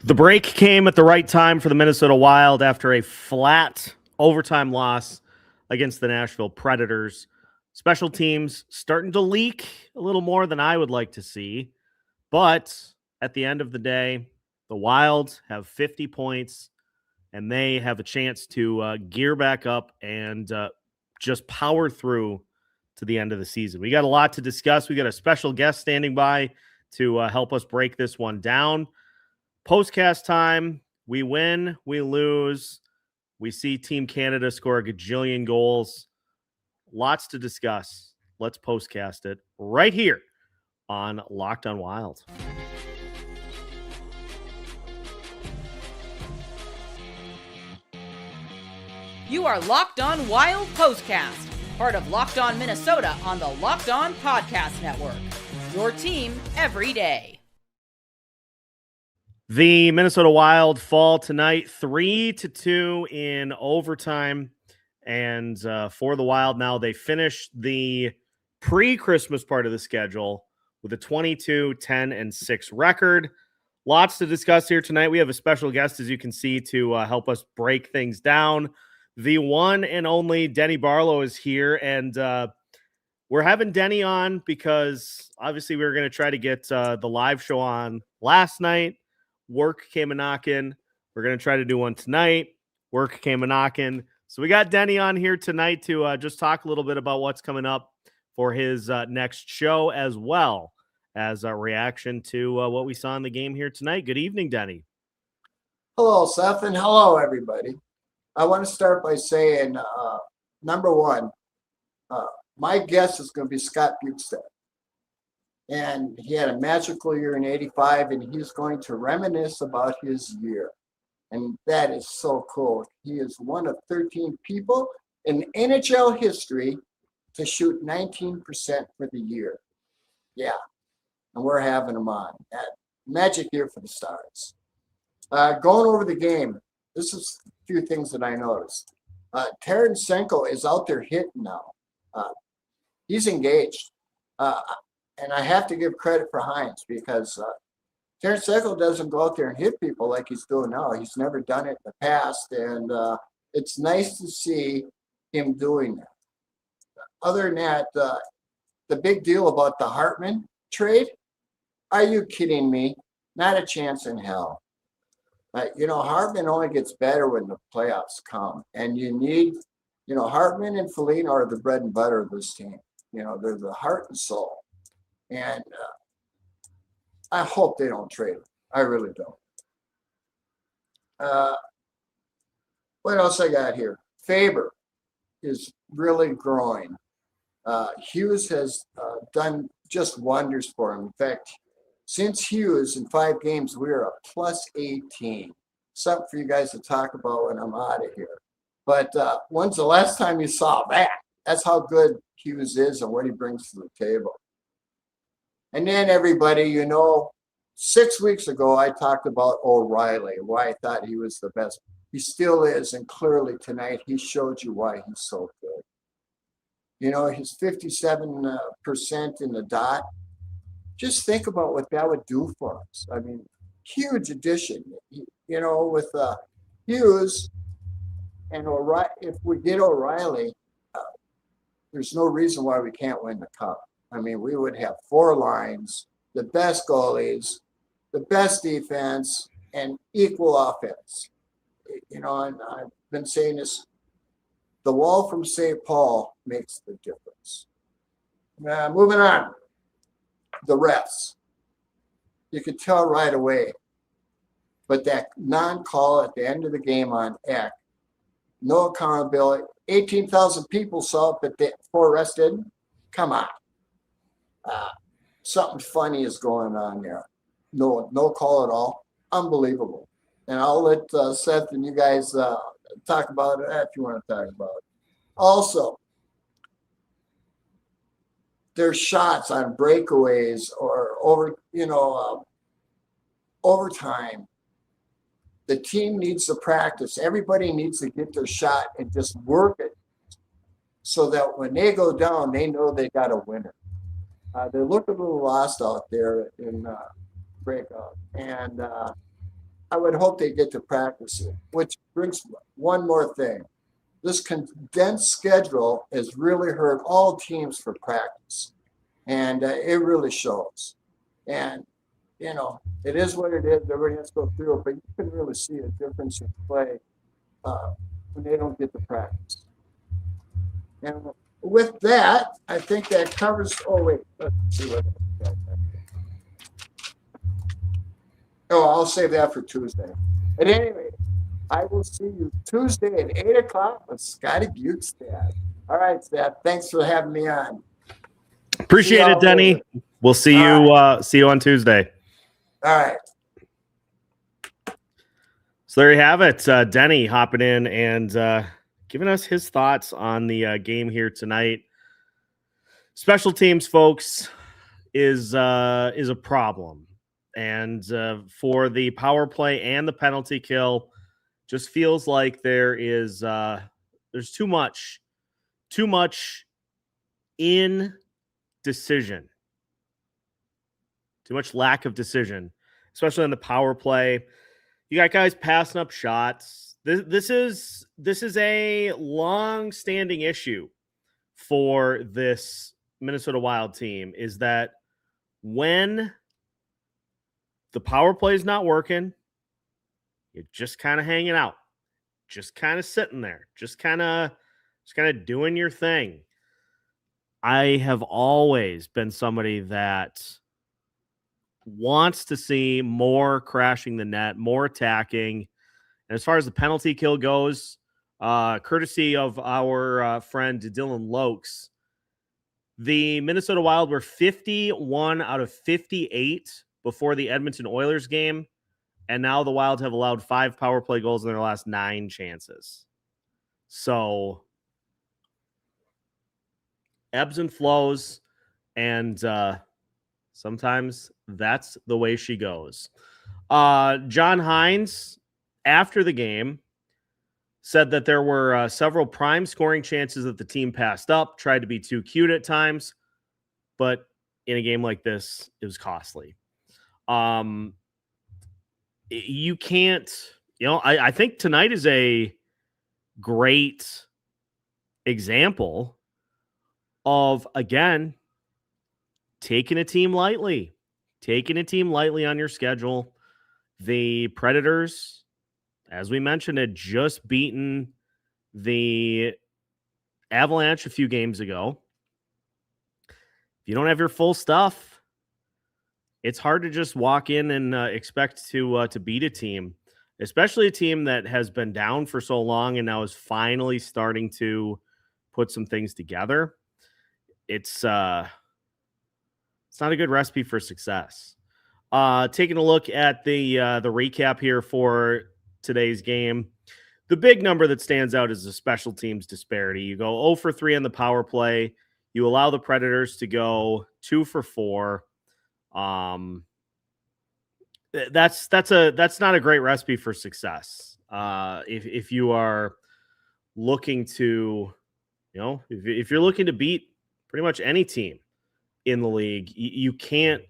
The break came at the right time for the Minnesota Wild after a flat overtime loss against the Nashville Predators. Special teams starting to leak a little more than I would like to see. But at the end of the day, the Wild have 50 points and they have a chance to gear back up and just power through to the end of the season. We got a lot to discuss. We got a special guest standing by to help us break this one down. Postcast time, we win, we lose. We see Team Canada score a gajillion goals. Lots to discuss. Let's postcast it right here on Locked on Wild. You are Locked on Wild Postcast, part of Locked on Minnesota on the Locked on Podcast Network. Your team every day. The Minnesota Wild fall tonight 3-2 in overtime. And for the Wild now, they finish the pre-Christmas part of the schedule with a 22-10-6 record. Lots to discuss here tonight. We have a special guest, as you can see, to help us break things down. The one and only Denny Barlow is here. And we're having Denny on because obviously we were going to try to get the live show on last night. Work came a knocking. We're going to try to do one tonight. Work came a knocking. So we got Denny on here tonight to just talk a little bit about what's coming up for his next show, as well as a reaction to what we saw in the game here tonight. Good evening, Denny. Hello, Seth, and hello, everybody. I want to start by saying, number one, my guess is going to be Scott Bukestad. And he had a magical year in 85, and he's going to reminisce about his year. And that is so cool. He is one of 13 people in NHL history to shoot 19% for the year. Yeah, and we're having him on. That magic year for the Stars. Going over the game, this is a few things that I noticed. Tarasenko is out there hitting now. He's engaged. And I have to give credit for Hines because Tarasenko doesn't go out there and hit people like he's doing now. He's never done it in the past, and it's nice to see him doing that. Other than that, the big deal about the Hartman trade, are you kidding me? Not a chance in hell. Hartman only gets better when the playoffs come, and you need, Hartman and Foligno are the bread and butter of this team. They're the heart and soul. And I hope they don't trade him. I really don't. What else I got here? Faber is really growing. Hughes has done just wonders for him. In fact, since Hughes in 5 games, we're a plus 18. Something for you guys to talk about when I'm out of here. But when's the last time you saw that? That's how good Hughes is and what he brings to the table. And then everybody, 6 weeks ago, I talked about O'Reilly, why I thought he was the best. He still is, and clearly tonight he showed you why he's so good. His 57% in the dot. Just think about what that would do for us. I mean, huge addition. With Hughes and O'Reilly, if we get O'Reilly, there's no reason why we can't win the cup. I mean, we would have 4 lines, the best goalies, the best defense, and equal offense. And I've been saying this, the wall from St. Paul makes the difference. Moving on, the refs. You could tell right away, but that non-call at the end of the game on Eck, no accountability. 18,000 people saw it, but the 4 refs didn't. Come on. Something funny is going on there. No call at all. Unbelievable. And I'll let Seth and you guys talk about it if you want to talk about it. Also, there's shots on breakaways or overtime. The team needs to practice. Everybody needs to get their shot and just work it so that when they go down, they know they got a winner. They look a little lost out there in breakout. And I would hope they get to practice it, which brings one more thing. This condensed schedule has really hurt all teams for practice, and it really shows. And, it is what it is. Everybody has to go through it, but you can really see a difference in play when they don't get to practice. And with that, I think that covers. Oh, wait. Let's see what. Oh, I'll save that for Tuesday. At any rate, I will see you Tuesday at 8 o'clock with Scotty Butestad. All right, Seth. Thanks for having me on. Appreciate it, Denny. Later. We'll see you. Right. See you on Tuesday. All right. So there you have it. Denny hopping in and giving us his thoughts on the game here tonight. Special teams, folks, is a problem. And for the power play and the penalty kill, just feels like there's too much indecision, too much lack of decision, especially on the power play. You got guys passing up shots. This is a long-standing issue for this Minnesota Wild team, is that when the power play is not working, you're just kind of hanging out, just kind of sitting there, just kind of doing your thing. I have always been somebody that wants to see more crashing the net, more attacking. And as far as the penalty kill goes, courtesy of our friend Dylan Lokes, the Minnesota Wild were 51 out of 58 before the Edmonton Oilers game, and now the Wild have allowed 5 power play goals in their last 9 chances. So ebbs and flows, and sometimes that's the way she goes. John Hines, after the game, said that there were several prime scoring chances that the team passed up, tried to be too cute at times, but in a game like this, it was costly. You can't, I think tonight is a great example of, again, taking a team lightly on your schedule. The Predators, as we mentioned, had just beaten the Avalanche a few games ago. If you don't have your full stuff, it's hard to just walk in and expect to beat a team, especially a team that has been down for so long and now is finally starting to put some things together. It's not a good recipe for success. Taking a look at the recap here for today's game, the big number that stands out is the special teams disparity. You go 0 for 3 on the power play. You allow the Predators to go 2 for 4. That's not a great recipe for success. If you are looking to, if you're looking to beat pretty much any team in the league, you can't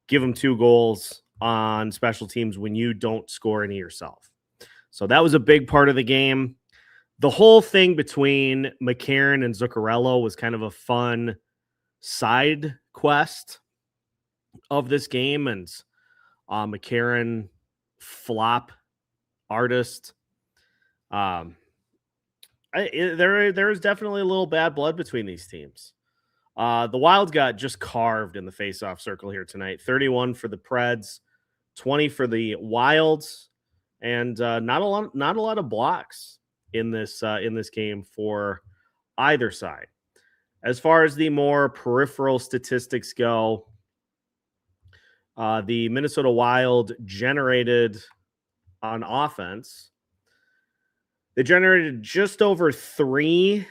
give them 2 goals on special teams when you don't score any yourself. So that was a big part of the game. The whole thing between McCarron and Zuccarello was kind of a fun side quest of this game, and McCarron, flop artist. There is definitely a little bad blood between these teams. The Wild got just carved in the faceoff circle here tonight. 31 for the Preds, 20 for the Wilds, and not a lot of blocks in this game for either side. As far as the more peripheral statistics go, the Minnesota Wild generated on offense. They generated just over 3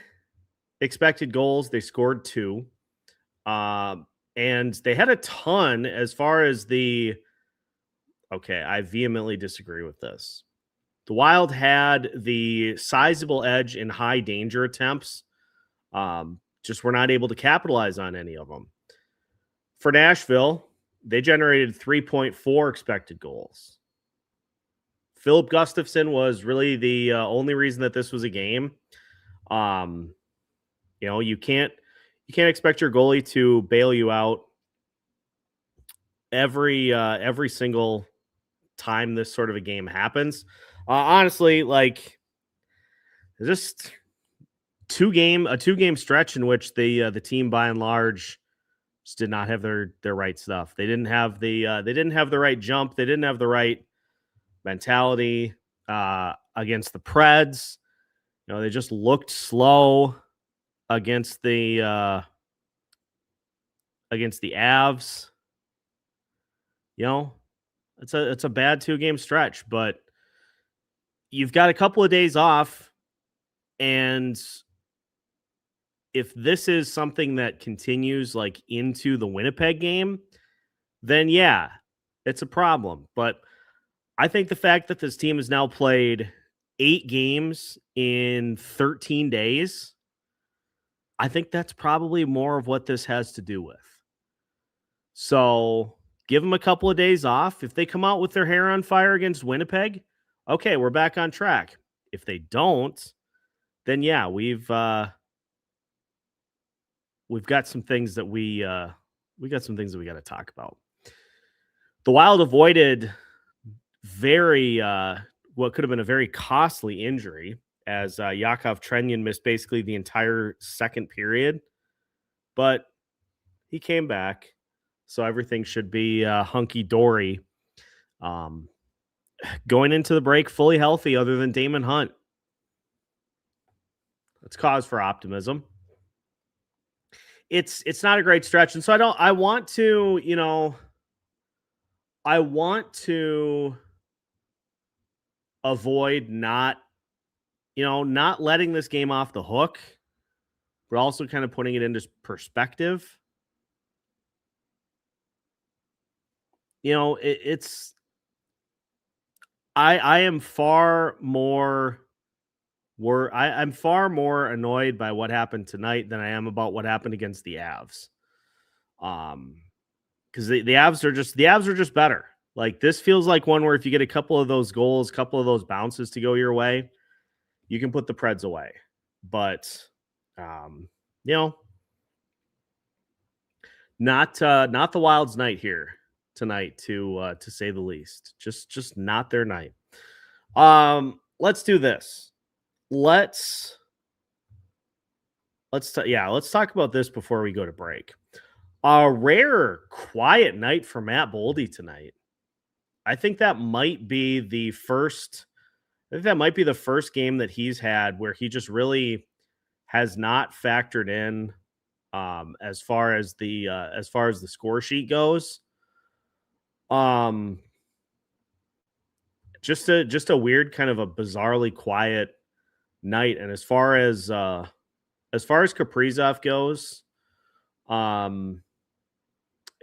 expected goals. They scored 2. And they had a ton as far as I vehemently disagree with this. The Wild had the sizable edge in high danger attempts. Just were not able to capitalize on any of them. For Nashville, they generated 3.4 expected goals. Filip Gustavsson was really the only reason that this was a game. You can't expect your goalie to bail you out every single time this sort of a game happens. Honestly, like just a 2-game stretch in which the team by and large just did not have their right stuff. They didn't have the right jump. They didn't have the right mentality against the Preds. They just looked slow against the Avs. It's a bad 2-game stretch, but you've got a couple of days off, and if this is something that continues like into the Winnipeg game, then yeah, it's a problem. But I think the fact that this team has now played 8 games in 13 days, I think that's probably more of what this has to do with. So give them a couple of days off. If they come out with their hair on fire against Winnipeg, okay, we're back on track. If they don't, then yeah, we've got some things that we got to talk about. The Wild avoided what could have been a very costly injury as Yakov Trenyan missed basically the entire second period, but he came back, so everything should be hunky-dory. Going into the break fully healthy other than Damon Hunt. That's cause for optimism. It's not a great stretch, and so I want to avoid not letting this game off the hook, but also kind of putting it into perspective. I am far more I'm far more annoyed by what happened tonight than I am about what happened against the Avs. Because the Avs are just better. Like, this feels like one where if you get a couple of those goals, couple of those bounces to go your way, you can put the Preds away. But not the Wild's night here tonight, to say the least. Just not their night. Let's do this. Let's talk about this before we go to break. A rare quiet night for Matt Boldy tonight. I think that might be the first game that he's had where he just really has not factored in as far as the score sheet goes. Just a weird, kind of a bizarrely quiet night. And as far as Kaprizov goes,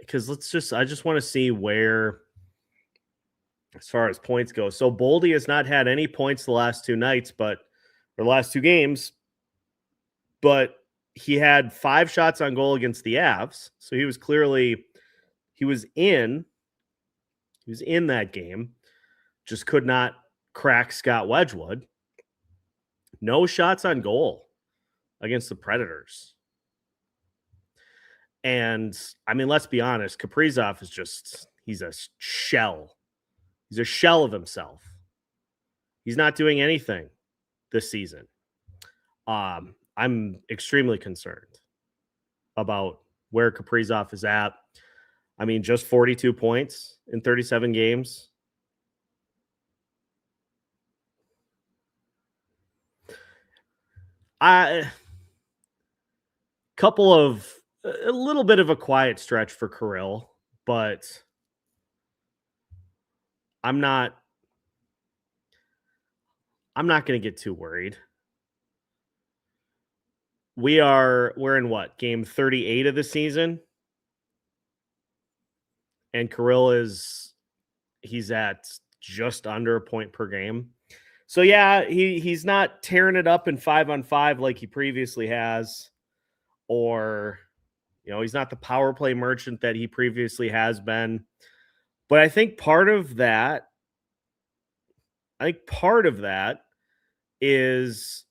because I just want to see where, as far as points go. So Boldy has not had any points the last 2 games, but he had 5 shots on goal against the Avs. So he was in that game, just could not crack Scott Wedgwood. No shots on goal against the Predators. And I mean, let's be honest, Kaprizov he's a shell. He's a shell of himself. He's not doing anything this season. I'm extremely concerned about where Kaprizov is at. I mean, just 42 points in 37 games. A little bit of a quiet stretch for Kirill, but I'm not going to get too worried. We're in what, game 38 of the season? And Kirill he's at just under a point per game. So yeah, he's not tearing it up in 5-on-5 like he previously has, or he's not the power play merchant that he previously has been. But I think part of that, I think part of that is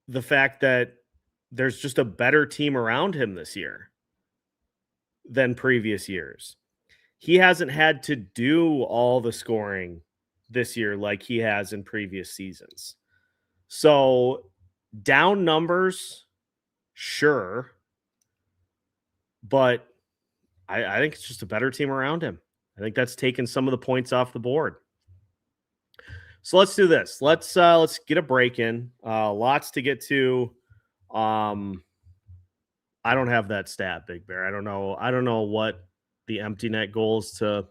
the fact that there's just a better team around him this year than previous years. He hasn't had to do all the scoring this year like he has in previous seasons. So down numbers, sure. But I think it's just a better team around him. I think that's taken some of the points off the board. So let's do this. Let's get a break in. Lots to get to. I don't have that stat, Big Bear. I don't know what the empty net goals to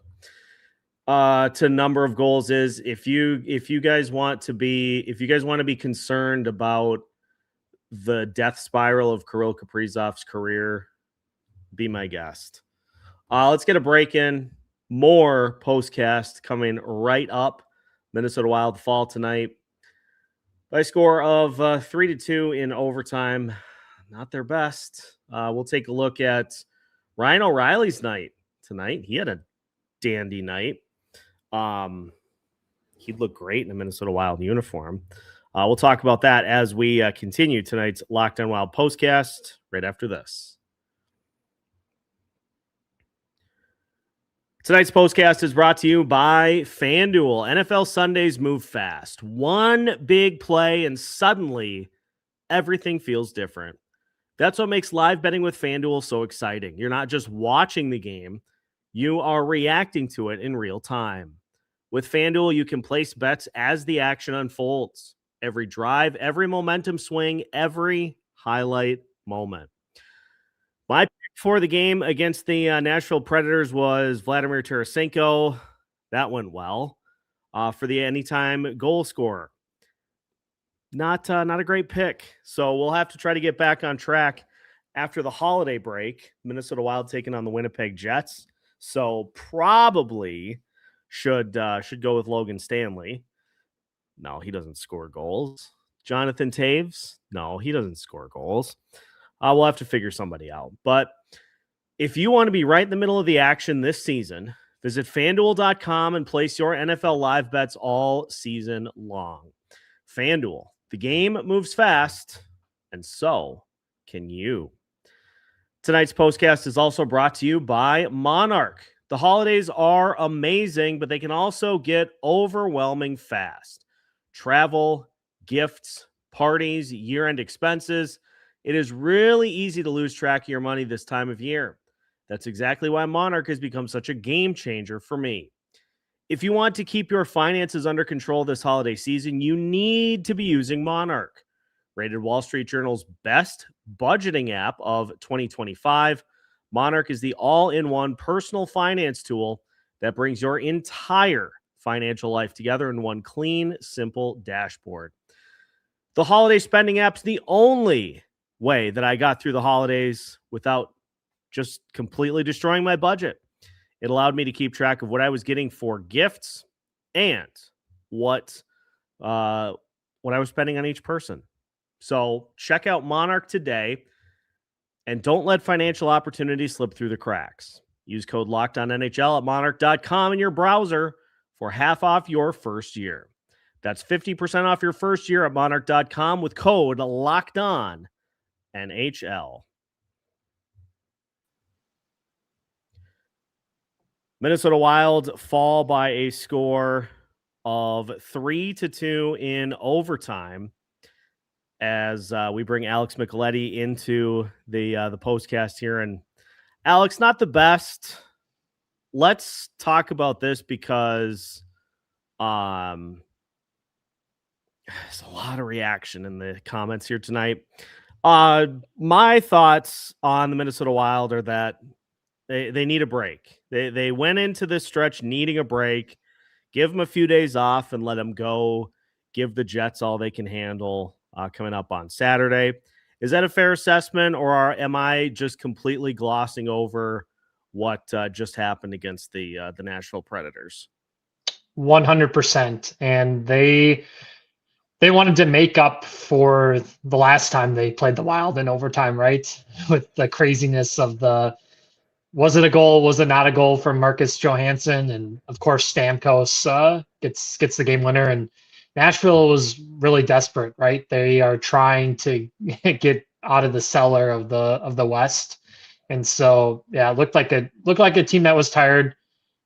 number of goals is. If you guys want to be concerned about the death spiral of Kirill Kaprizov's career, be my guest. Let's get a break in. More postcast coming right up. Minnesota Wild fall tonight by a score of 3-2 in overtime. Not their best. We'll take a look at Ryan O'Reilly's night tonight. He had a dandy night. He'd look great in a Minnesota Wild uniform. We'll talk about that as we continue tonight's Locked On Wild postcast right after this. Tonight's postcast is brought to you by FanDuel. NFL Sundays move fast. One big play and suddenly everything feels different. That's what makes live betting with FanDuel so exciting. You're not just watching the game, you are reacting to it in real time. With FanDuel, you can place bets as the action unfolds. Every drive, every momentum swing, every highlight moment. My pick for the game against the Nashville Predators was Vladimir Tarasenko. That went well. For the anytime goal scorer. Not a great pick. So we'll have to try to get back on track after the holiday break. Minnesota Wild taking on the Winnipeg Jets. So probably should go with Logan Stanley. No, he doesn't score goals. Jonathan Taves? No, he doesn't score goals. We'll have to figure somebody out. But if you want to be right in the middle of the action this season, visit FanDuel.com and place your NFL live bets all season long. FanDuel, the game moves fast, and so can you. Tonight's postcast is also brought to you by Monarch. The holidays are amazing, but they can also get overwhelming fast. Travel, gifts, parties, year-end expenses. It is really easy to lose track of your money this time of year. That's exactly why Monarch has become such a game changer for me. If you want to keep your finances under control this holiday season, you need to be using Monarch. Rated Wall Street Journal's best budgeting app of 2025, Monarch is the all-in-one personal finance tool that brings your entire financial life together in one clean, simple dashboard. The holiday spending app's the only way that I got through the holidays without just completely destroying my budget. It allowed me to keep track of what I was getting for gifts and what I was spending on each person. So check out Monarch today and don't let financial opportunities slip through the cracks. Use code LOCKEDONNHL at monarch.com in your browser for half off your first year. That's 50% off your first year at monarch.com with code LOCKEDONNHL. Minnesota Wild fall by a score of 3-2 in overtime as we bring Alex Micheletti into the postcast here. And Alex, not the best. Let's talk about this because there's a lot of reaction in the comments here tonight. My thoughts on the Minnesota Wild are that they need a break. They went into this stretch needing a break. Give them a few days off and let them go. Give the Jets all they can handle coming up on Saturday. Is that a fair assessment, or am I just completely glossing over what just happened against the Nashville Predators? 100%. And they wanted to make up for the last time they played the Wild in overtime, right? With the craziness of the was it a goal? Was it not a goal from Marcus Johansson? And of course, Stamkos gets the game winner. And Nashville was really desperate, right? They are trying to get out of the cellar of the West, and so yeah, it looked like a team that was tired.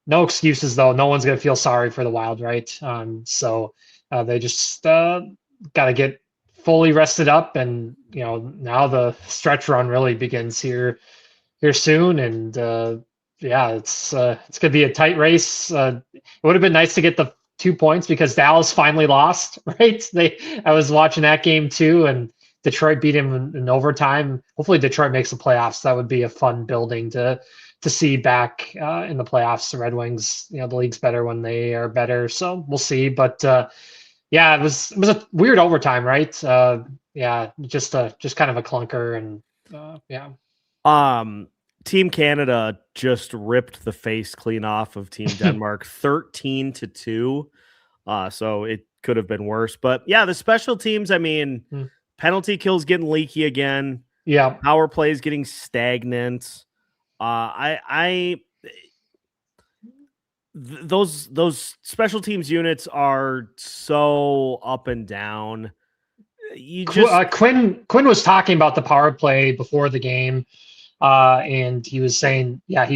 No excuses though. No one's gonna feel sorry for the Wild, right? So they just got to get fully rested up, and now the stretch run really begins here soon, and yeah, it's gonna be a tight race. It would have been nice to get the 2 points because Dallas finally lost, right? I was watching that game too, and Detroit beat him in overtime. Hopefully, Detroit makes the playoffs. That would be a fun building to see back in the playoffs. The Red Wings, the league's better when they are better, so we'll see. But yeah, it was a weird overtime, right? Yeah, just kind of a clunker, and yeah. Team Canada just ripped the face clean off of Team Denmark 13-2. So it could have been worse. But yeah, the special teams, I mean, penalty kills getting leaky again. Yeah. Power plays getting stagnant. Those special teams units are so up and down. Quinn was talking about the power play before the game. And he was saying, yeah,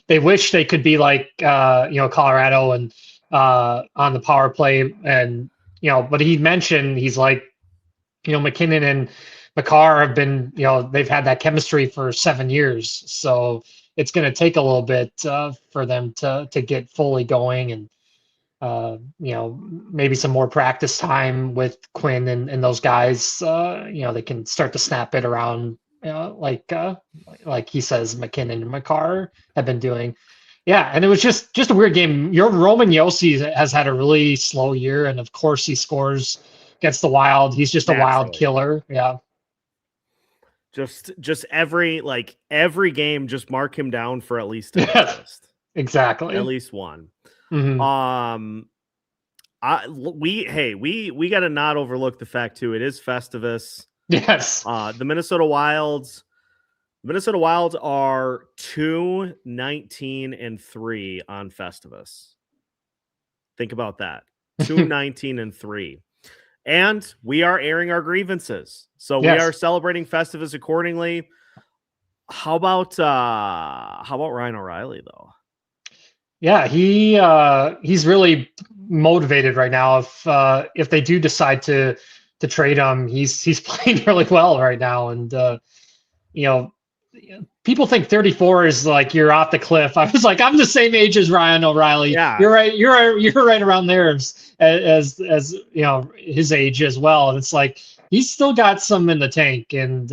they wish they could be like, Colorado and on the power play. And, but he mentioned, he's like, McKinnon and Makar have been, they've had that chemistry for 7 years. So it's going to take a little bit for them to get fully going, and, maybe some more practice time with Quinn and those guys. They can start to snap it around. Like he says, McKinnon and Makar have been doing. Yeah, and it was just a weird game. Your Roman Josi has had a really slow year, and of course he scores against the Wild. He's just a wild killer. Yeah. Just every game, just mark him down for at least an assist. Exactly. At least one. Mm-hmm. We got to not overlook the fact too. It is Festivus. Yes. The Minnesota Wild are 2-19-3 on Festivus. Think about that. 2-19-3. And we are airing our grievances. So we are celebrating Festivus accordingly. How about Ryan O'Reilly though? Yeah, he's really motivated right now. If they do decide to trade him, he's playing really well right now, and people think 34 is like you're off the cliff. I was like, I'm the same age as Ryan O'Reilly. Yeah, you're right around there as his age as well. And it's like he's still got some in the tank, and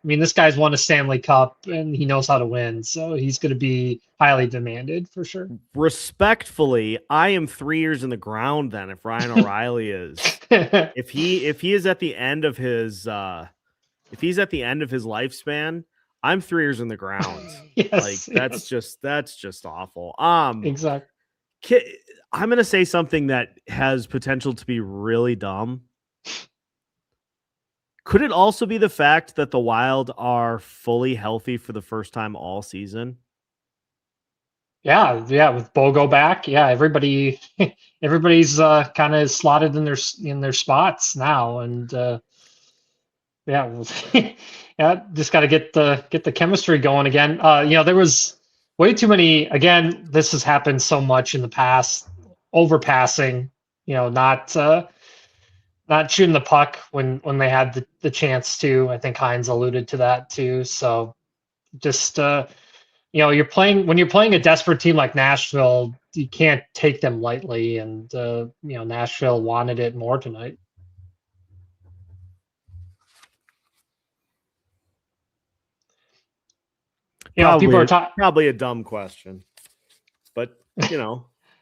this guy's won a Stanley Cup and he knows how to win, so he's going to be highly demanded for sure. Respectfully, I am 3 years in the ground then if Ryan O'Reilly is if he is at the end of his lifespan, I'm 3 years in the ground. That's just awful. Exactly. I'm going to say something that has potential to be really dumb. Could it also be the fact that the Wild are fully healthy for the first time all season? Yeah, with Bogo back, everybody's kind of slotted in their spots now, and just got to get the chemistry going again. There was way too many. Again, this has happened so much in the past. Overpassing, not shooting the puck when they had the chance to. I think Hines alluded to that too. So just when you're playing a desperate team like Nashville, you can't take them lightly, and Nashville wanted it more tonight. People are talking. Probably a dumb question, but it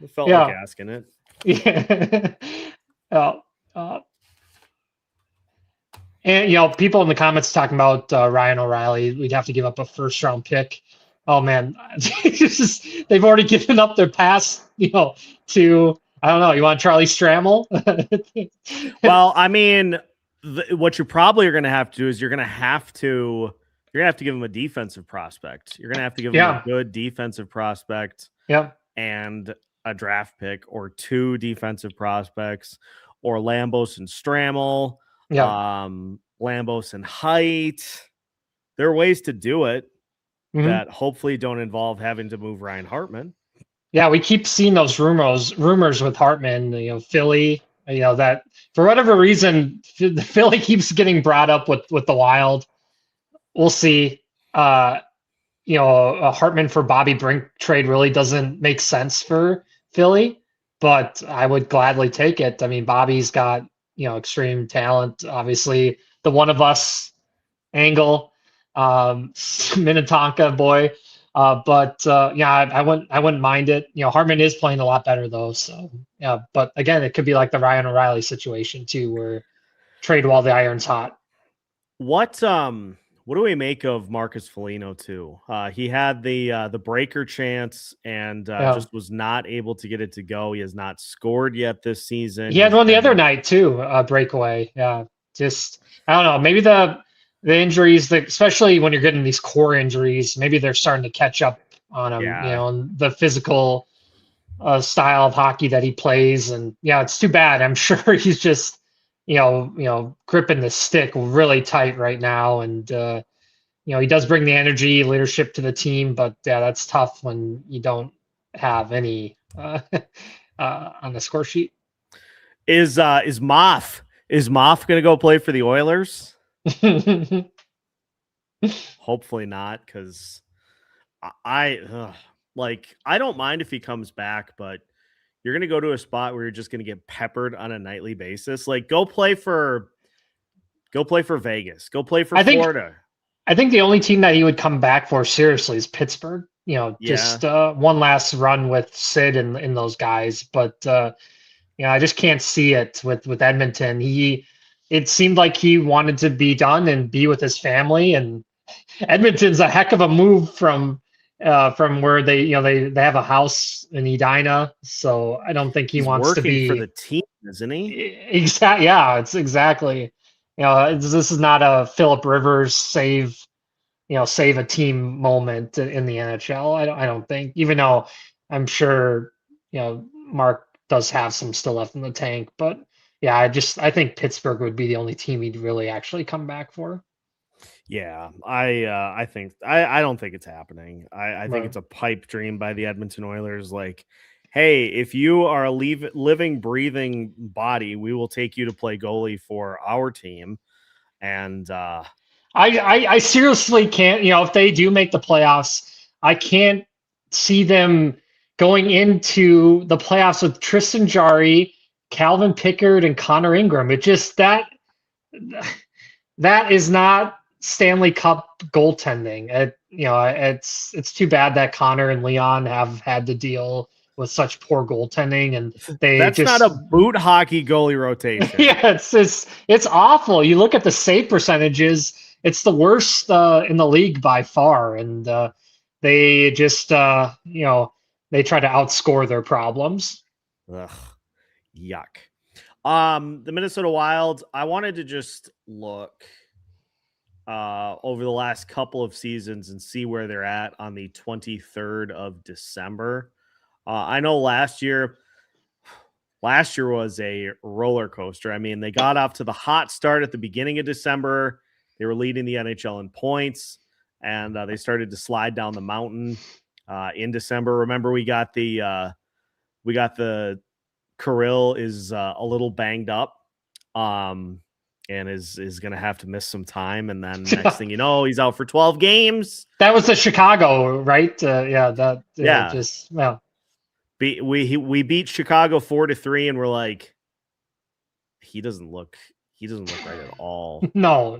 felt like asking it. Yeah. And people in the comments talking about Ryan O'Reilly, we'd have to give up a first-round pick. Oh man, they've already given up their pass, to I don't know. You want Charlie Stramel? Well, what you probably are going to have to do is you're going to have to You're gonna have to give him a defensive prospect. You're gonna have to give him a good defensive prospect. Yeah. And a draft pick or 2 defensive prospects, or Lambos and Strammel, Lambos and Height. There are ways to do it that hopefully don't involve having to move Ryan Hartman. Yeah, we keep seeing those rumors with Hartman, Philly, that for whatever reason, Philly keeps getting brought up with the Wild. We'll see. A Hartman for Bobby Brink trade really doesn't make sense for Philly, but I would gladly take it. I mean, Bobby's got, extreme talent, obviously the one of us angle, Minnetonka boy. I wouldn't mind it. Hartman is playing a lot better though. So yeah, but again, it could be like the Ryan O'Reilly situation too, where trade while the iron's hot. What do we make of Marcus Foligno too? He had the breaker chance and just was not able to get it to go. He has not scored yet this season. He had one the other night too, breakaway. Yeah, just I don't know. Maybe the injuries, especially when you're getting these core injuries, maybe they're starting to catch up on him. And the physical style of hockey that he plays, and it's too bad. I'm sure he's just gripping the stick really tight right now. And, he does bring the energy, leadership to the team, but that's tough when you don't have any on the score sheet. Is Moff going to go play for the Oilers? Hopefully not. Cause I don't mind if he comes back, but you're going to go to a spot where you're just going to get peppered on a nightly basis. Like go play for Vegas, go play for Florida. I think the only team that he would come back for seriously is Pittsburgh, just one last run with Sid and those guys. But, I just can't see it with Edmonton. It seemed like he wanted to be done and be with his family, and Edmonton's a heck of a move from where they have a house in Edina, so I don't think he's wants to be for the team, isn't he? Exactly. Yeah, it's exactly. This is not a Philip Rivers save a team moment in the NHL. I don't think, even though I'm sure Mark does have some still left in the tank, but yeah, I think Pittsburgh would be the only team he'd really actually come back for. Yeah, I think I don't think it's happening. I think it's a pipe dream by the Edmonton Oilers. Like, hey, if you are a living, breathing body, we will take you to play goalie for our team. And I seriously can't. If they do make the playoffs, I can't see them going into the playoffs with Tristan Jarry, Calvin Pickard, and Connor Ingram. It just that is not Stanley Cup goaltending. It's too bad that Connor and Leon have had to deal with such poor goaltending, and that's not a boot hockey goalie rotation. Yeah, it's awful. You look at the save percentages; it's the worst in the league by far, and they just they try to outscore their problems. Ugh, yuck. The Minnesota Wild. I wanted to just look over the last couple of seasons and see where they're at on the 23rd of December. I know last year was a roller coaster. I mean, they got off to the hot start at the beginning of December. They were leading the NHL in points, and they started to slide down the mountain in December. Remember, we got the Kirill is a little banged up, and is going to have to miss some time. And then next thing you know, he's out for 12 games. That was the Chicago, right? We beat Chicago 4-3, and we're like, he doesn't look right at all. No.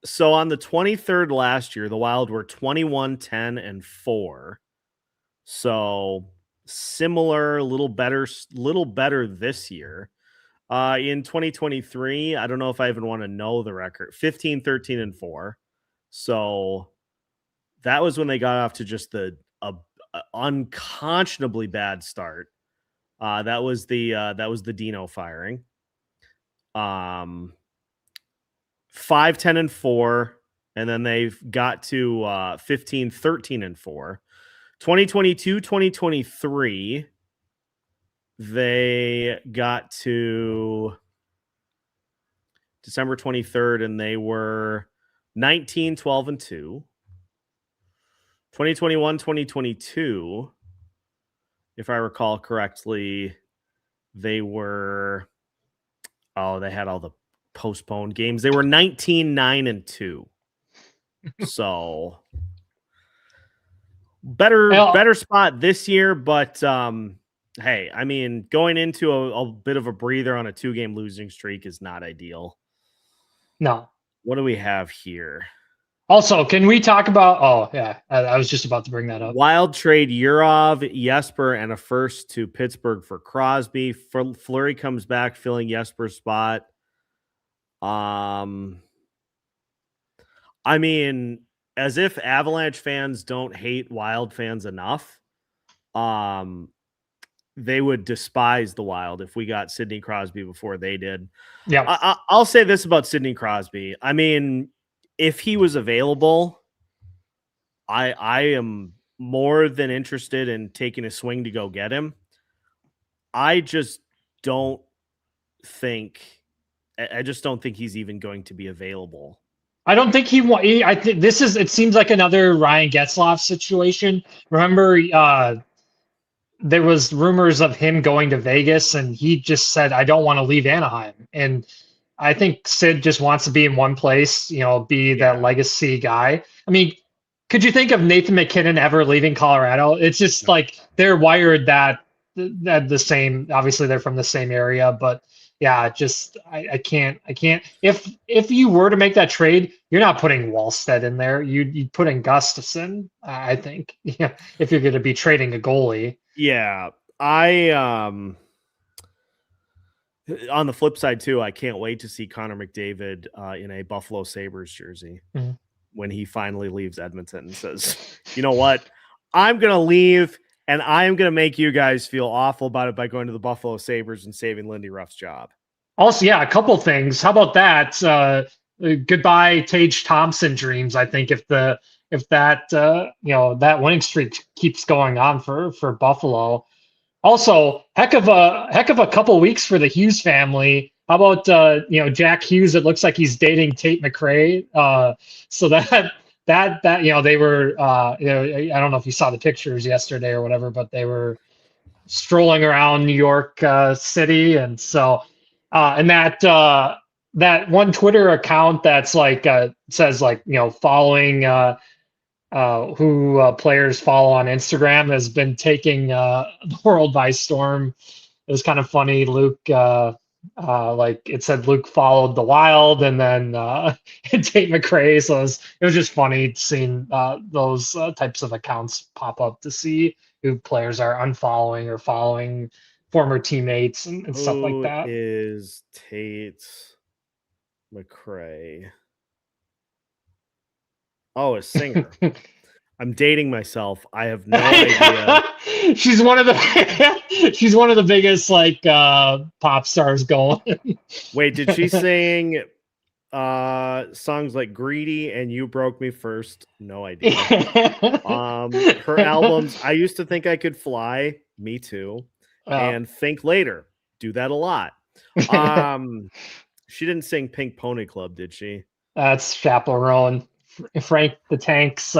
So on the 23rd last year, the Wild were 21-10-4. So similar, little better this year. In 2023, I don't know if I even want to know the record. 15-13-4. So that was when they got off to just the unconscionably bad start. That was the Dino firing. 5-10-4 and then they've got to 15, 13, and 4. 2022, 2023, they got to December 23rd, and they were 19, 12, and 2. 2021, 2022, if I recall correctly, they were, they had all the postponed games. They were 19, 9, and 2. So better spot this year, but hey, I mean, going into a bit of a breather on a 2-game losing streak is not ideal. No. What do we have here? Also, can we talk about? Oh, yeah, I was just about to bring that up. Wild trade Urov, Jesper, and a first to Pittsburgh for Crosby. Fleury comes back, filling Jesper's spot. I mean, as if Avalanche fans don't hate Wild fans enough, they would despise the Wild if we got Sidney Crosby before they did. Yeah, I'll say this about Sidney Crosby. I mean, if he was available, I am more than interested in taking a swing to go get him. I just don't think he's even going to be available. I don't think I think it seems like another Ryan Getzlaf situation. Remember, there was rumors of him going to Vegas, and he just said, I don't want to leave Anaheim. And I think Sid just wants to be in one place, be that legacy guy. I mean, could you think of Nathan McKinnon ever leaving Colorado? It's just like they're wired that the same. Obviously, they're from the same area, but yeah, just I can't. If you were to make that trade, you're not putting Wallstedt in there. You'd put in Gustafsson, I think. Yeah, if you're going to be trading a goalie. Yeah, on the flip side, too, I can't wait to see Connor McDavid in a Buffalo Sabres jersey when he finally leaves Edmonton and says, you know what? I'm going to leave, and I'm going to make you guys feel awful about it by going to the Buffalo Sabres and saving Lindy Ruff's job. Also, yeah, a couple things. How about that? Goodbye, Tage Thompson dreams. I think if that that winning streak keeps going on for Buffalo. Also, heck of a couple weeks for the Hughes family. How about Jack Hughes? It looks like he's dating Tate McRae. So that they were I don't know if you saw the pictures yesterday or whatever, but they were strolling around New York City, and so and that one Twitter account that's like says like following. Who players follow on Instagram has been taking the world by storm. It was kind of funny. Luke, like it said, Luke followed the Wild, and then Tate McRae. So it was just funny seeing those types of accounts pop up to see who players are unfollowing or following former teammates and stuff like that. Who is Tate McRae? Oh, a singer. I'm dating myself. I have no idea. She's one of the biggest like pop stars going. Wait, did she sing songs like Greedy and You Broke Me First? No idea. Her albums, I Used to Think I Could Fly, me too. And Think Later, do that a lot. She didn't sing Pink Pony Club, did she? That's Chaperone. Frank the Tank's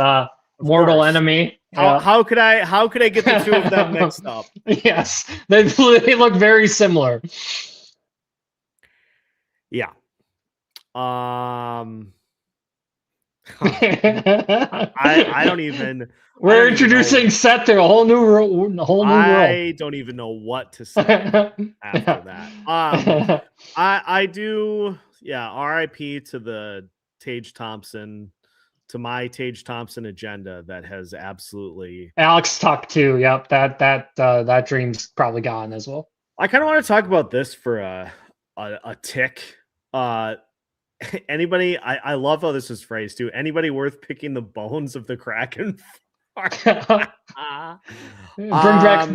mortal enemy. How could I get the two of them mixed up? Yes, they look very similar. Yeah. I don't even. We're introducing Seth to a whole new world. I don't even know what to say after that. I do. Yeah. R.I.P. to the Tage Thompson. To my Tage Thompson agenda that has absolutely Alex Tuck too. Yep, that dream's probably gone as well. I kind of want to talk about this for a tick. Anybody? I love how this is phrased too. Anybody worth picking the bones of the Kraken?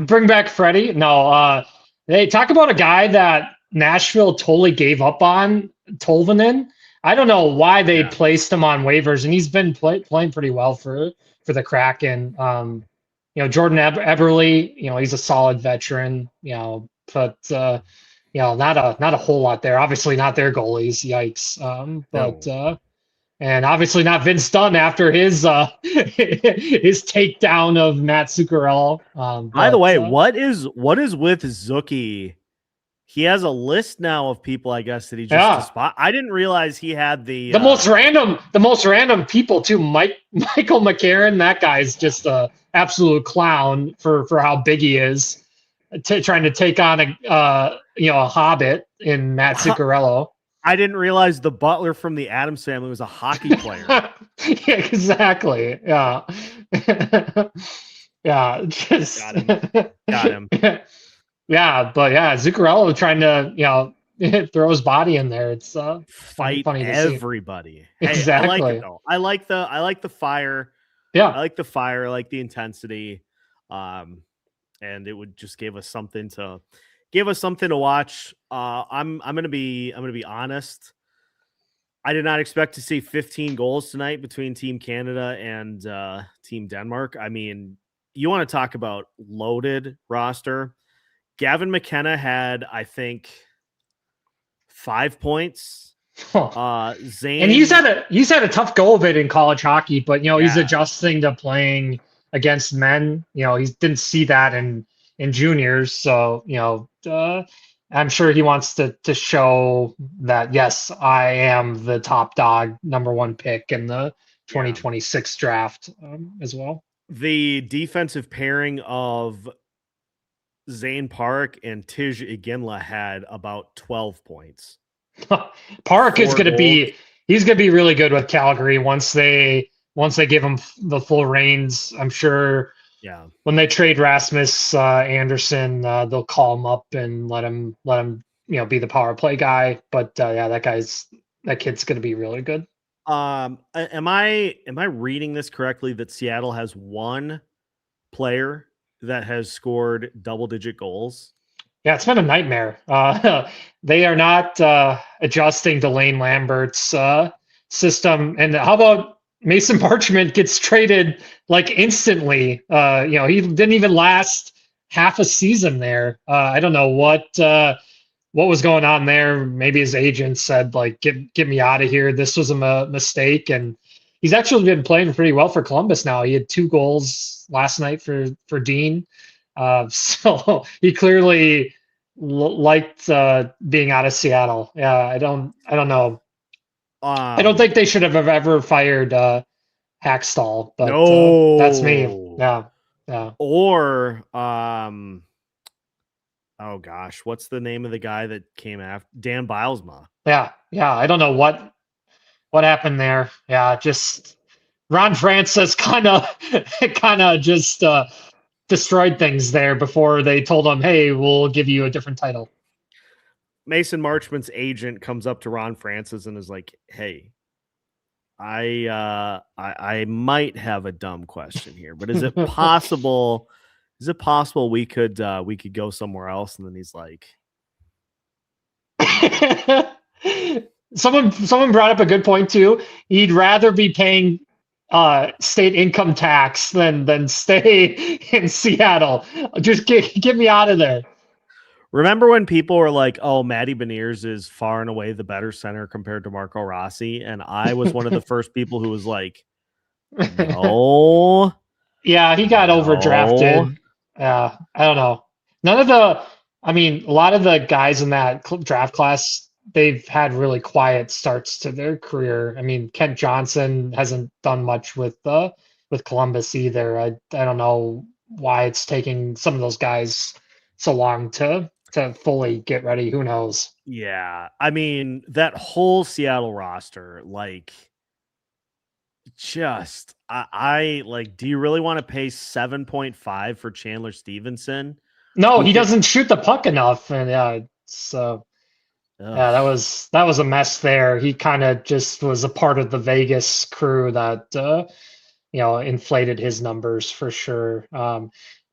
Bring back Freddie. No, they talk about a guy that Nashville totally gave up on, Tolvanen. I don't know why they Yeah. placed him on waivers, and he's been playing pretty well for the Kraken. Jordan Eberle, he's a solid veteran, but not a whole lot there. Obviously, not their goalies. Yikes. And obviously not Vince Dunn after his his takedown of Matt Zuccarello. By the way, what is with Zuki? He has a list now of people, I guess, that he just spot. I didn't realize he had the most random people too. Michael McCarron, that guy's just a absolute clown for how big he is, trying to take on a hobbit in Matt Zuccarello. I didn't realize the butler from the Addams Family was a hockey player. Yeah, exactly. Yeah. Yeah. Just got him. Yeah, but yeah, Zuccarello trying to, throw his body in there. It's fight funny to everybody. See. Exactly. I like it though. I like the fire. Yeah. I like the fire. I like the intensity. And it would just give us something to watch. I'm gonna be honest. I did not expect to see 15 goals tonight between Team Canada and Team Denmark. I mean, you want to talk about loaded roster. Gavin McKenna had, I think, 5 points. Zane, and he's had a tough go of it in college hockey, but he's adjusting to playing against men. He didn't see that in juniors, so I'm sure he wants to show that yes, I am the top dog, number 1 pick in the 2026 draft as well. The defensive pairing of Zane Park and Tij Iginla had about 12 points. Park is going to be really good with Calgary once they give him the full reins. I'm sure. Yeah. When they trade Rasmus Anderson, they'll call him up and let him be the power play guy. But that kid's going to be really good. Am I reading this correctly that Seattle has one player that has scored double-digit goals? Yeah, it's been a nightmare. They are not adjusting to Lane Lambert's system. And how about Mason Marchment gets traded like instantly? He didn't even last half a season there. I don't know what was going on there. Maybe his agent said, like, get me out of here. This was a mistake. And he's actually been playing pretty well for Columbus now. He had 2 goals last night for Dean. So he clearly liked being out of Seattle. Yeah, I don't know. I don't think they should have ever fired Hackstall, but no, that's me. Yeah. Or oh gosh, what's the name of the guy that came after Dan Bilesma? Yeah. I don't know what happened there. Yeah, just Ron Francis kind of just destroyed things there before they told him, "Hey, we'll give you a different title." Mason Marchment's agent comes up to Ron Francis and is like, "Hey, I might have a dumb question here, but is it possible? We could go somewhere else?" And then he's like, Someone brought up a good point too. He'd rather be paying state income tax than stay in Seattle. Just get me out of there. Remember when people were like, "Oh, Matty Beniers is far and away the better center compared to Marco Rossi," and I was one of the first people who was like, "No." Yeah, he got overdrafted. I don't know. A lot of the guys in that draft class, they've had really quiet starts to their career. I mean, Kent Johnson hasn't done much with Columbus either. I don't know why it's taking some of those guys so long to fully get ready. Who knows? Yeah. I mean, that whole Seattle roster, like, just I like, do you really want to pay 7.5 for Chandler Stevenson? No, he doesn't shoot the puck enough. And that was a mess there. He kind of just was a part of the Vegas crew that inflated his numbers for sure.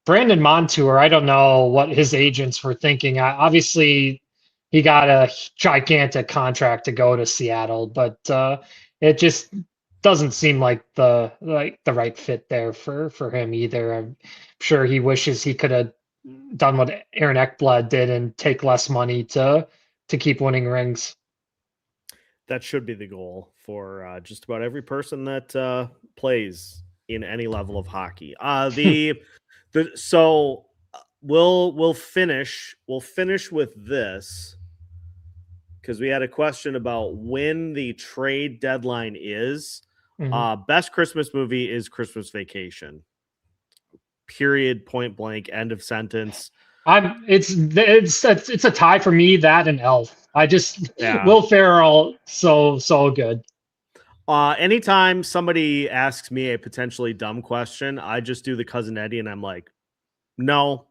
Brandon Montour, I don't know what his agents were thinking. Obviously, he got a gigantic contract to go to Seattle, but it just doesn't seem like the right fit there for him either. I'm sure he wishes he could have done what Aaron Ekblad did and take less money to keep winning rings. That should be the goal for just about every person that plays in any level of hockey. So we'll finish with this, because we had a question about when the trade deadline is. Best Christmas movie is Christmas Vacation. Period. Point blank. End of sentence. It's a tie for me, that and Elf. Will Ferrell, so good. Anytime somebody asks me a potentially dumb question, I just do the Cousin Eddie, and I'm like, no.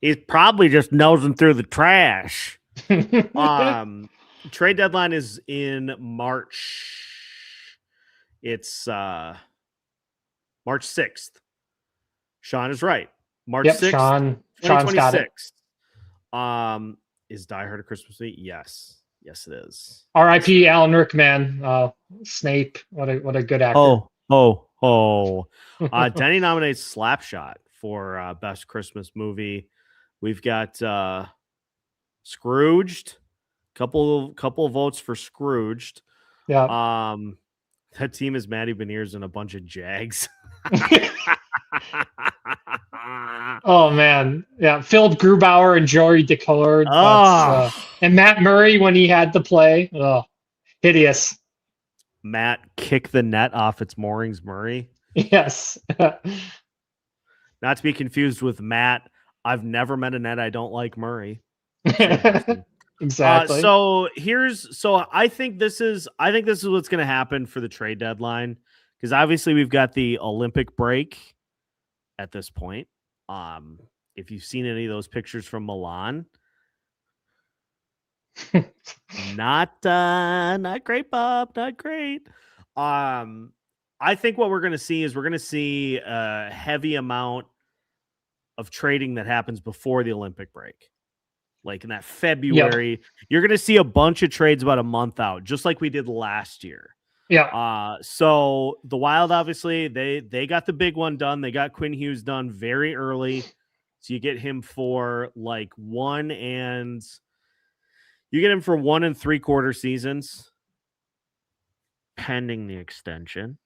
He's probably just nosing through the trash. Trade deadline is in March. It's March 6th. Sean is right. March 6th, Sean's got it. Is Die Hard a Christmas movie? Yes, it is. R.I.P. Alan Rickman, Snape. What a good actor. Denny nominates Slapshot for best Christmas movie. We've got Scrooged. Couple of votes for Scrooged. Yeah. That team is Matty Beniers and a bunch of Jags. Oh man, yeah. Phil Grubauer and Jory Decord, and Matt Murray when he had to play. Oh, hideous. Matt kick the net off its moorings, Murray. Yes. Not to be confused with Matt. I've never met a net I don't like, Murray. Exactly. So I think this is what's going to happen for the trade deadline, because obviously we've got the Olympic break at this point. If you've seen any of those pictures from Milan, not great, Bob, not great. I think what we're going to see is a heavy amount of trading that happens before the Olympic break. Like in that February, You're going to see a bunch of trades about a month out, just like we did last year. Yeah. So the Wild, obviously, they got the big one done. They got Quinn Hughes done very early. So you get him for like 1 3/4 seasons, pending the extension.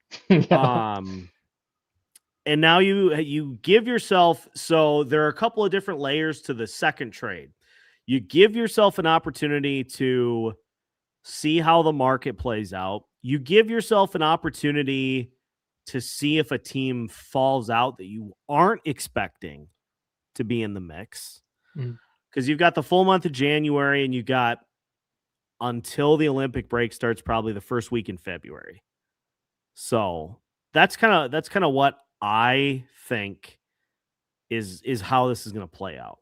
And now you give yourself, so there are a couple of different layers to the second trade. You give yourself an opportunity to see how the market plays out. You give yourself an opportunity to see if a team falls out that you aren't expecting to be in the mix. Because you've got the full month of January, and you got until the Olympic break starts, probably the first week in February. So that's kind of what I think is how this is going to play out.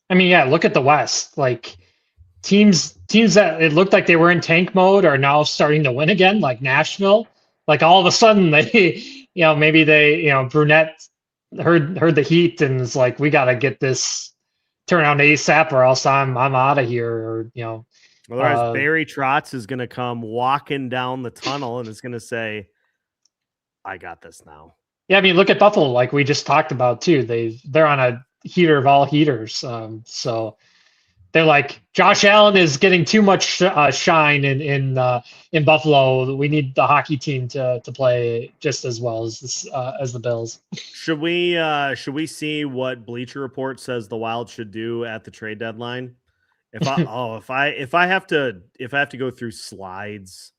I mean, yeah, look at the West. Like teams that it looked like they were in tank mode are now starting to win again, like Nashville. Like all of a sudden they, maybe they, Brunette heard the heat and is like, we got to get this turn around ASAP or else I'm out of here. Or, otherwise Barry Trotz is going to come walking down the tunnel and is going to say, I got this now. Yeah. I mean, look at Buffalo, like we just talked about too. They're on a heater of all heaters. So they're like, Josh Allen is getting too much shine in Buffalo. We need the hockey team to play just as well as the Bills. Should we see what Bleacher Report says the Wild should do at the trade deadline? If I have to go through slides.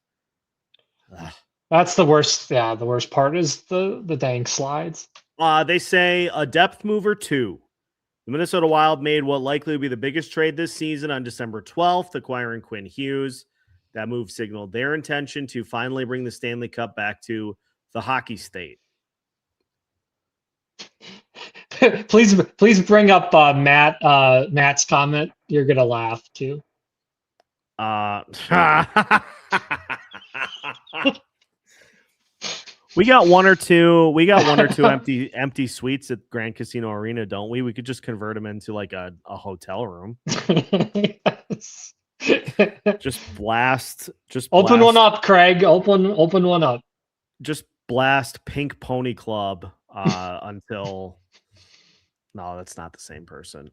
That's the worst. Yeah, the worst part is the dang slides. They say a depth mover 2. The Minnesota Wild made what likely will be the biggest trade this season on December 12th, acquiring Quinn Hughes. That move signaled their intention to finally bring the Stanley Cup back to the hockey state. Please bring up Matt's comment. You're gonna laugh too. We got one or two empty suites at Grand Casino Arena, don't we? We could just convert them into like a hotel room. Yes. Just blast. Open one up, Craig. Open one up. Just blast Pink Pony Club until. No, that's not the same person.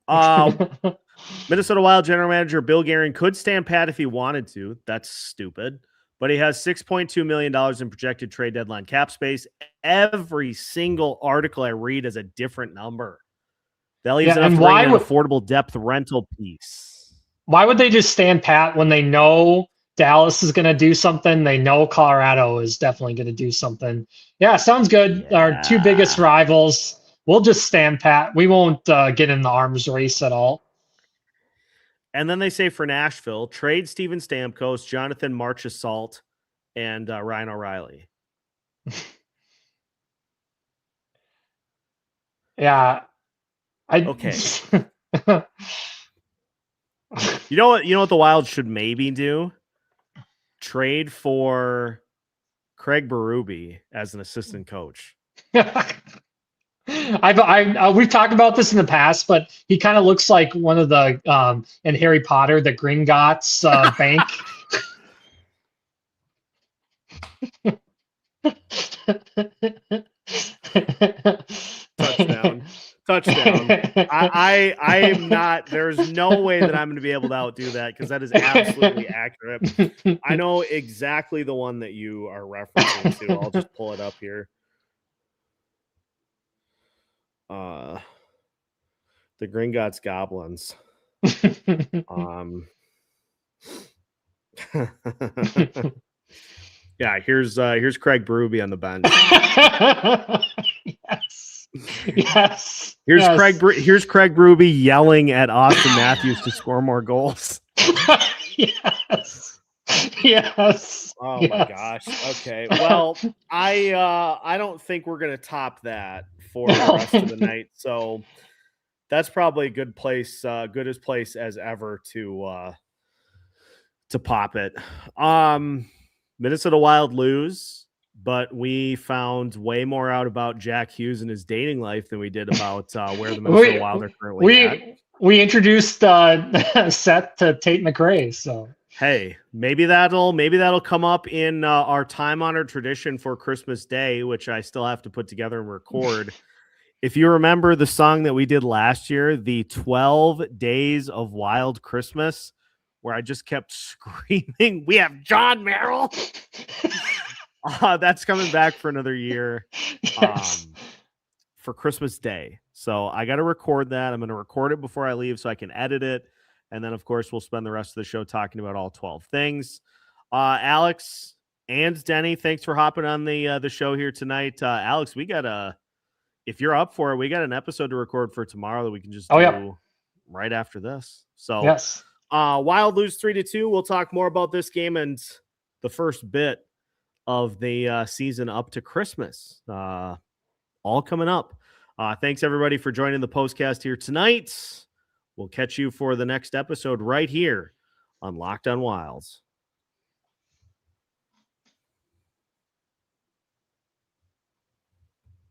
Minnesota Wild general manager Bill Guerin could stand pat if he wanted to. That's stupid. But he has $6.2 million in projected trade deadline cap space. Every single article I read is a different number. That leaves enough to bring in an affordable depth rental piece. Why would they just stand pat when they know Dallas is going to do something? They know Colorado is definitely going to do something. Yeah, sounds good. Yeah. Our two biggest rivals. We'll just stand pat. We won't get in the arms race at all. And then they say for Nashville, trade Steven Stamkos, Jonathan Marchessault, and Ryan O'Reilly. Yeah. Okay. You know what the Wild should maybe do? Trade for Craig Berube as an assistant coach. We've talked about this in the past, but he kind of looks like one of the in Harry Potter, the Gringotts bank. Touchdown. I am not. There's no way that I'm going to be able to outdo that because that is absolutely accurate. I know exactly the one that you are referencing to. I'll just pull it up here. The Gringotts Goblins. Yeah, here's Craig Berube on the bench. Yes. Here's Craig Berube yelling at Austin Matthews to score more goals. Yes. Yes. Oh my gosh. Okay. Well, I don't think we're gonna top that for the rest of the night. So that's probably a good place, goodest place as ever to pop it. Minnesota Wild lose, but we found way more out about Jack Hughes and his dating life than we did about where the Minnesota Wild are currently at. We introduced Seth to Tate McRae, so hey, maybe that'll come up in our time-honored tradition for Christmas Day, which I still have to put together and record. If you remember the song that we did last year, the 12 Days of Wild Christmas, where I just kept screaming, "We have John Merrill." That's coming back for another year. Yes. For Christmas Day. So I got to record that. I'm going to record it before I leave so I can edit it. And then, of course, we'll spend the rest of the show talking about all 12 things. Alex and Denny, thanks for hopping on the show here tonight. Alex, if you're up for it, we got an episode to record for tomorrow that we can just do right after this. So yes. Wild lose 3-2. We'll talk more about this game and the first bit of the season up to Christmas. All coming up. Thanks, everybody, for joining the postcast here tonight. We'll catch you for the next episode right here on Locked on Wilds.